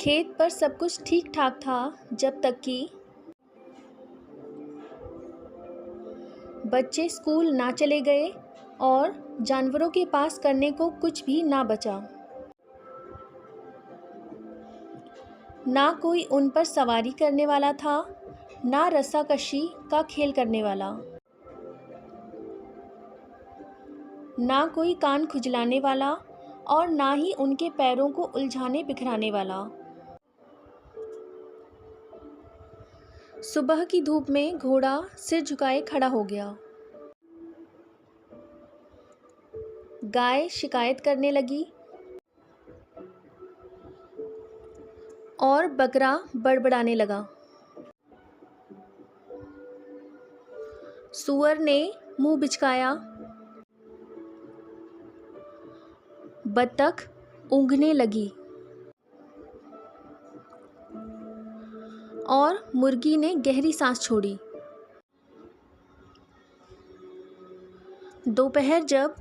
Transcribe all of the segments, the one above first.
खेत पर सब कुछ ठीक ठाक था जब तक कि बच्चे स्कूल ना चले गए और जानवरों के पास करने को कुछ भी ना बचा। ना कोई उन पर सवारी करने वाला था, ना रस्साकशी का खेल करने वाला, ना कोई कान खुजलाने वाला और ना ही उनके पैरों को उलझाने बिखराने वाला। सुबह की धूप में घोड़ा सिर झुकाए खड़ा हो गया। गाय शिकायत करने लगी और बकरा बड़बड़ाने लगा। सूअर ने मुंह बिचकाया, बत्तख ऊँघने लगी और मुर्गी ने गहरी सांस छोड़ी। दोपहर जब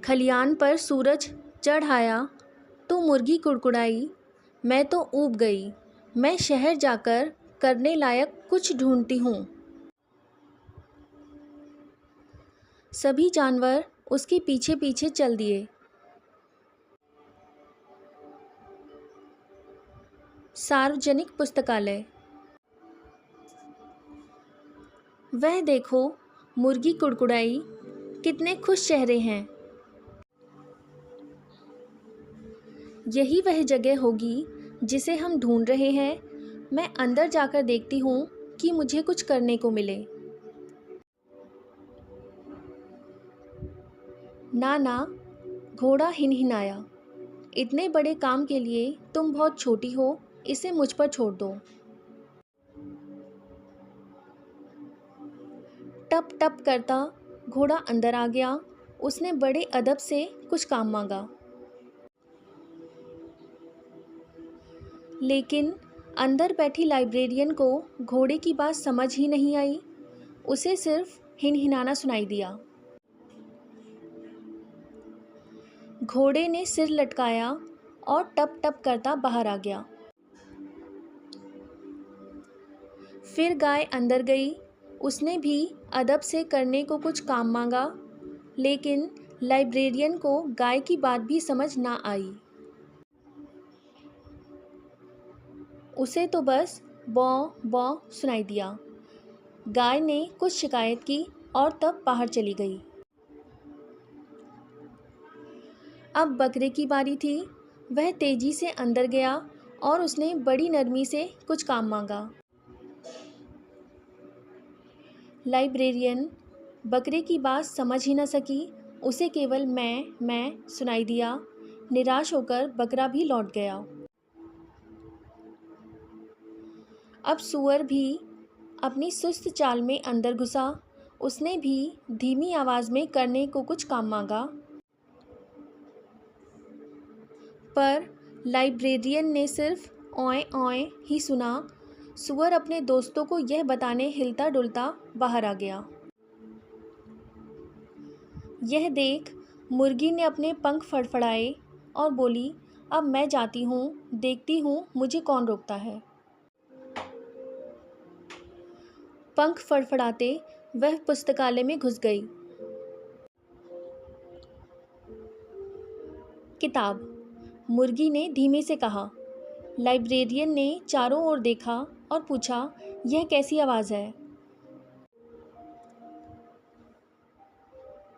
खलियान पर सूरज चढ़ आया तो मुर्गी कुड़कुड़ाई, मैं तो ऊब गई, मैं शहर जाकर करने लायक कुछ ढूंढती हूँ। सभी जानवर उसके पीछे पीछे चल दिए। सार्वजनिक पुस्तकालय। वह देखो, मुर्गी कुड़कुड़ाई, कितने खुश चेहरे हैं। यही वह जगह होगी जिसे हम ढूंढ रहे हैं। मैं अंदर जाकर देखती हूँ कि मुझे कुछ करने को मिले। ना ना, घोड़ा हिनहिनाया, इतने बड़े काम के लिए तुम बहुत छोटी हो, इसे मुझ पर छोड़ दो। टप टप करता घोड़ा अंदर आ गया। उसने बड़े अदब से कुछ काम मांगा, लेकिन अंदर बैठी लाइब्रेरियन को घोड़े की बात समझ ही नहीं आई। उसे सिर्फ हिनहिनाना सुनाई दिया। घोड़े ने सिर लटकाया और टप टप करता बाहर आ गया। फिर गाय अंदर गई। उसने भी अदब से करने को कुछ काम मांगा, लेकिन लाइब्रेरियन को गाय की बात भी समझ ना आई। उसे तो बस बौ बौ सुनाई दिया। गाय ने कुछ शिकायत की और तब बाहर चली गई। अब बकरे की बारी थी। वह तेजी से अंदर गया और उसने बड़ी नरमी से कुछ काम मांगा। लाइब्रेरियन बकरे की बात समझ ही न सकी। उसे केवल मैं सुनाई दिया। निराश होकर बकरा भी लौट गया। अब सूअर भी अपनी सुस्त चाल में अंदर घुसा। उसने भी धीमी आवाज़ में करने को कुछ काम मांगा, पर लाइब्रेरियन ने सिर्फ ओए ओए ही सुना। सूअर अपने दोस्तों को यह बताने हिलता डुलता बाहर आ गया। यह देख मुर्गी ने अपने पंख फड़फड़ाए और बोली, अब मैं जाती हूँ, देखती हूँ मुझे कौन रोकता है। पंख फड़फड़ाते वह पुस्तकालय में घुस गई। किताब, मुर्गी ने धीमे से कहा। लाइब्रेरियन ने चारों ओर देखा और पूछा, यह कैसी आवाज़ है?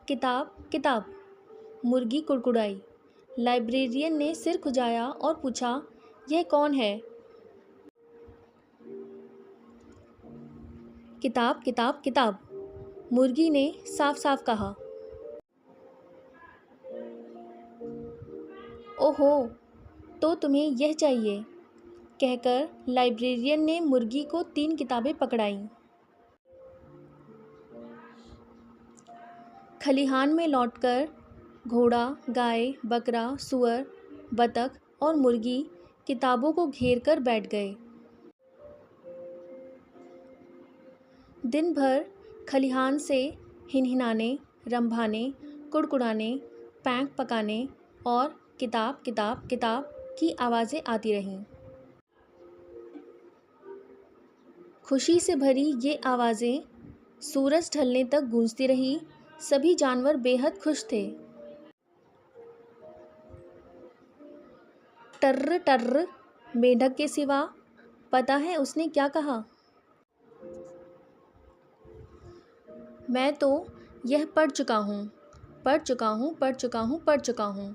किताब किताब, मुर्गी कुड़कुड़ाई। लाइब्रेरियन ने सिर खुजाया और पूछा, यह कौन है? किताब किताब किताब, मुर्गी ने साफ साफ कहा। ओहो, तो तुम्हें यह चाहिए, कहकर लाइब्रेरियन ने मुर्गी को 3 किताबें पकड़ाईं। खलिहान में लौटकर घोड़ा, गाय, बकरा, सूअर, बतख और मुर्गी किताबों को घेर कर बैठ गए। दिन भर खलिहान से हिनहिनाने, रंभाने, कुड़कुड़ाने, पैंक पकाने और किताब किताब किताब की आवाज़ें आती रहीं। खुशी से भरी ये आवाज़ें सूरज ढलने तक गूंजती रही। सभी जानवर बेहद खुश थे। टर्र टर्र, मेंढक के सिवा। पता है उसने क्या कहा? मैं तो यह पढ़ चुका हूँ, पढ़ चुका हूँ, पढ़ चुका हूँ, पढ़ चुका हूँ।